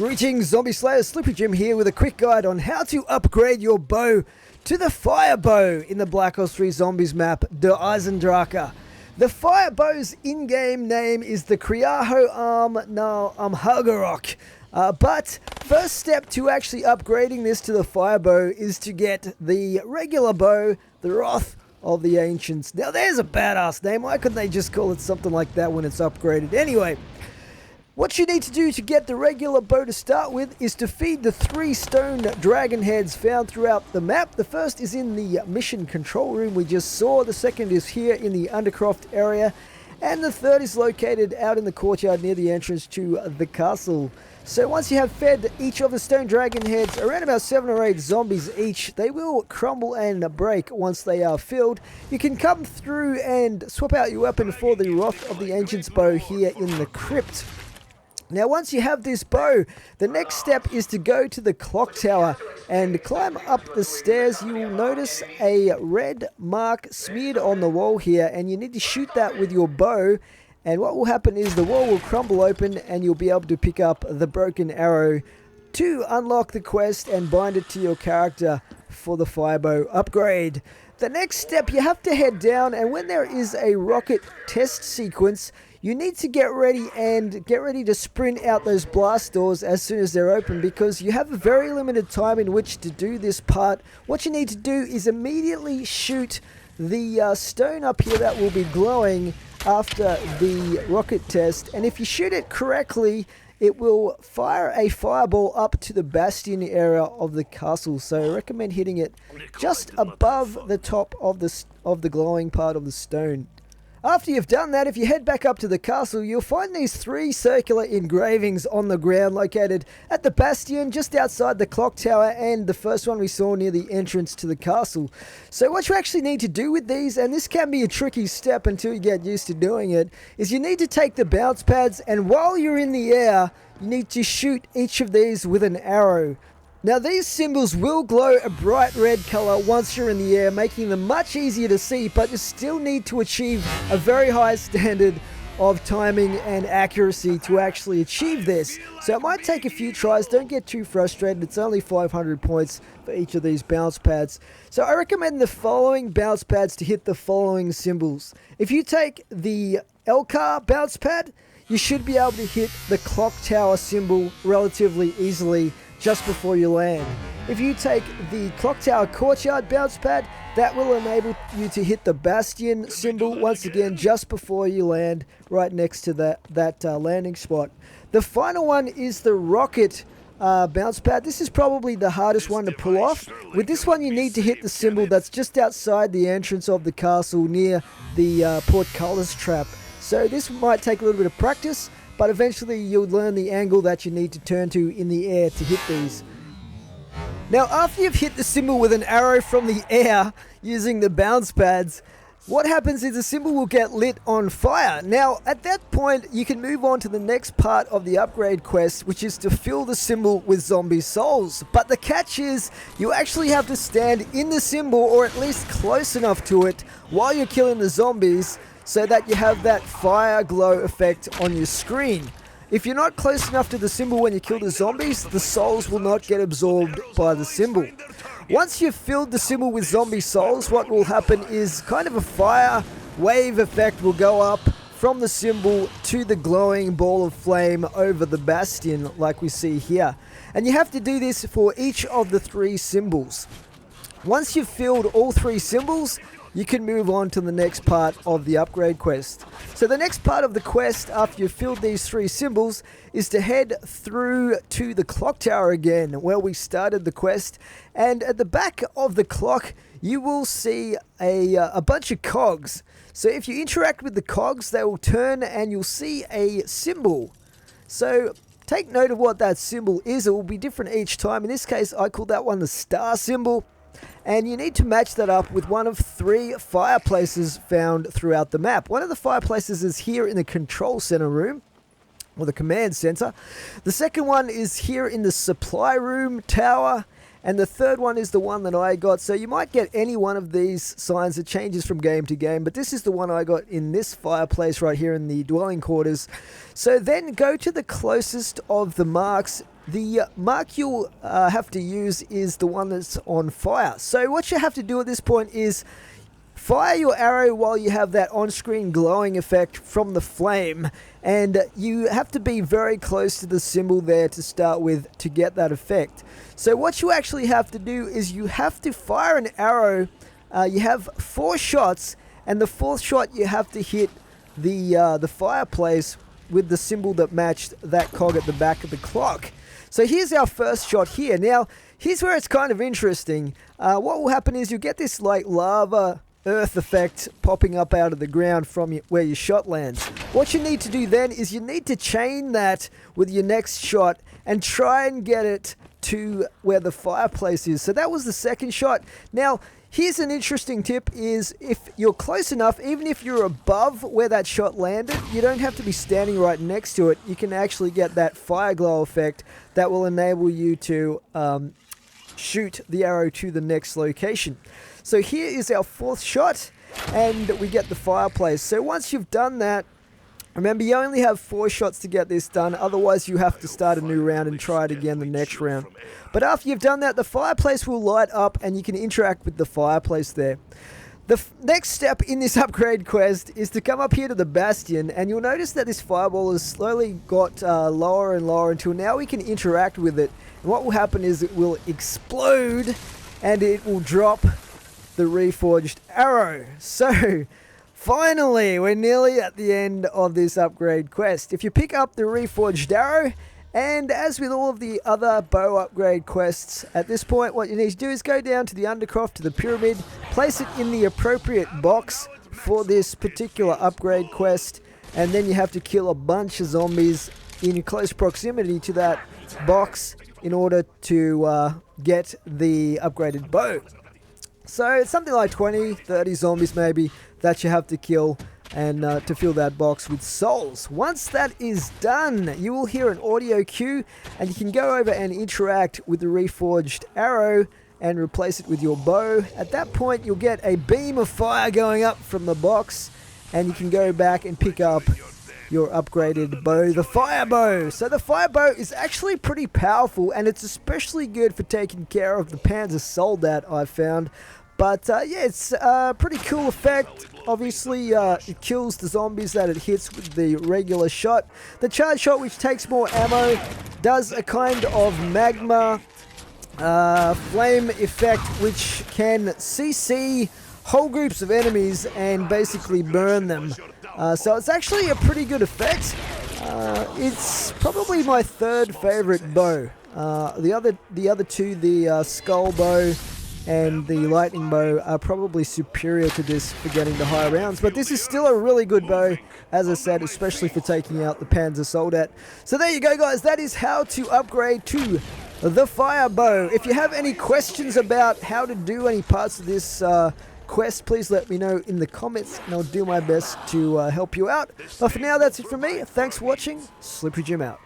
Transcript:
Greetings, Zombie Slayers. Sleepy Jim here with a quick guide on how to upgrade your bow to the fire bow in the Black Ops 3 Zombies map, the Eisendrache. The fire bow's in-game name is the Kriaho Hagarok. But first step to actually upgrading this to the fire bow is to get the regular bow, the Wrath of the Ancients. Now there's a badass name. Why couldn't they just call it something like that when it's upgraded? Anyway, what you need to do to get the regular bow to start with is to feed the 3 stone dragon heads found throughout the map. The first is in the mission control room we just saw. The second is here in the Undercroft area. And the third is located out in the courtyard near the entrance to the castle. So once you have fed each of the stone dragon heads, around about 7 or 8 zombies each, they will crumble and break once they are filled. You can come through and swap out your weapon for the Wrath of the Ancients bow here in the crypt. Now once you have this bow, the next step is to go to the clock tower and climb up the stairs. You will notice a red mark smeared on the wall here, and you need to shoot that with your bow, and what will happen is the wall will crumble open and you'll be able to pick up the broken arrow to unlock the quest and bind it to your character for the firebow upgrade. The next step, you have to head down, and when there is a rocket test sequence, you need to get ready to sprint out those blast doors as soon as they're open, because you have a very limited time in which to do this part. What you need to do is immediately shoot the stone up here that will be glowing after the rocket test, and if you shoot it correctly, it will fire a fireball up to the bastion area of the castle. So I recommend hitting it just above the top of the glowing part of the stone. After you've done that, if you head back up to the castle, you'll find these 3 circular engravings on the ground located at the bastion just outside the clock tower, and the first one we saw near the entrance to the castle. So what you actually need to do with these, and this can be a tricky step until you get used to doing it, is you need to take the bounce pads, and while you're in the air, you need to shoot each of these with an arrow. Now these symbols will glow a bright red color once you're in the air, making them much easier to see, but you still need to achieve a very high standard of timing and accuracy to actually achieve this. So it might take a few tries, don't get too frustrated, it's only 500 points for each of these bounce pads. So I recommend the following bounce pads to hit the following symbols. If you take the Elcar bounce pad, you should be able to hit the clock tower symbol relatively easily just before you land. If you take the clock tower courtyard bounce pad, that will enable you to hit the bastion symbol once again just before you land, right next to that landing spot. The final one is the rocket bounce pad. This is probably the hardest one to pull off. With this one you need to hit the symbol that's just outside the entrance of the castle near the portcullis trap. So this might take a little bit of practice, but eventually you'll learn the angle that you need to turn to in the air to hit these. Now after you've hit the symbol with an arrow from the air using the bounce pads, what happens is the symbol will get lit on fire. Now at that point you can move on to the next part of the upgrade quest, which is to fill the symbol with zombie souls. But the catch is you actually have to stand in the symbol, or at least close enough to it, while you're killing the zombies, so that you have that fire glow effect on your screen. If you're not close enough to the symbol when you kill the zombies, the souls will not get absorbed by the symbol. Once you've filled the symbol with zombie souls, what will happen is kind of a fire wave effect will go up from the symbol to the glowing ball of flame over the bastion like we see here. And you have to do this for each of the 3 symbols. Once you've filled all 3 symbols, you can move on to the next part of the upgrade quest. So the next part of the quest, after you've filled these 3 symbols, is to head through to the clock tower again, where we started the quest. And at the back of the clock, you will see a bunch of cogs. So if you interact with the cogs, they will turn and you'll see a symbol. So take note of what that symbol is. It will be different each time. In this case, I call that one the star symbol. And you need to match that up with one of 3 fireplaces found throughout the map. One of the fireplaces is here in the control center room, or the command center. The second one is here in the supply room tower. and the third one is the one that I got. So you might get any one of these signs that changes from game to game, but this is the one I got in this fireplace right here in the dwelling quarters. So then go to the closest of the marks. The mark you'll have to use is the one that's on fire. So what you have to do at this point is fire your arrow while you have that on-screen glowing effect from the flame, and you have to be very close to the symbol there to start with to get that effect. So what you actually have to do is you have to fire an arrow. You have 4 shots, and the 4th shot you have to hit the fireplace with the symbol that matched that cog at the back of the clock. So here's our first shot here. Now, here's where it's kind of interesting. What will happen is you get this like lava earth effect popping up out of the ground from where your shot lands. What you need to do then is you need to chain that with your next shot and try and get it to where the fireplace is. So that was the second shot. Now, here's an interesting tip is if you're close enough, even if you're above where that shot landed, you don't have to be standing right next to it. You can actually get that fire glow effect that will enable you to shoot the arrow to the next location. So here is our 4th shot, and we get the fireplace. So once you've done that, remember you only have 4 shots to get this done, otherwise you have to start a new round and try it again the next round. But after you've done that, the fireplace will light up and you can interact with the fireplace there. The next step in this upgrade quest is to come up here to the bastion, and you'll notice that this fireball has slowly got lower and lower until now we can interact with it. And what will happen is it will explode and it will drop the reforged arrow. So finally, we're nearly at the end of this upgrade quest. If you pick up the reforged arrow, and as with all of the other bow upgrade quests, at this point what you need to do is go down to the undercroft, to the pyramid, place it in the appropriate box for this particular upgrade quest, and then you have to kill a bunch of zombies in close proximity to that box in order to get the upgraded bow. So it's something like 20, 30 zombies maybe that you have to kill and to fill that box with souls. Once that is done, you will hear an audio cue and you can go over and interact with the reforged arrow and replace it with your bow. At that point, you'll get a beam of fire going up from the box, and you can go back and pick up your upgraded bow, the fire bow. So the fire bow is actually pretty powerful, and it's especially good for taking care of the Panzer Soldat, I've found. But yeah, it's a pretty cool effect. Obviously, it kills the zombies that it hits with the regular shot. The charge shot, which takes more ammo, does a kind of magma flame effect, which can CC whole groups of enemies and basically burn them. So it's actually a pretty good effect. It's probably my 3rd favorite bow. The other two, the skull bow and the lightning bow, are probably superior to this for getting the high rounds, but this is still a really good bow, as I said, especially for taking out the Panzer Soldat. So there you go, guys. That is how to upgrade to the fire bow. If you have any questions about how to do any parts of this quest, please let me know in the comments and I'll do my best to help you out. But for now, that's it from me. Thanks for watching. Slippery Jim out.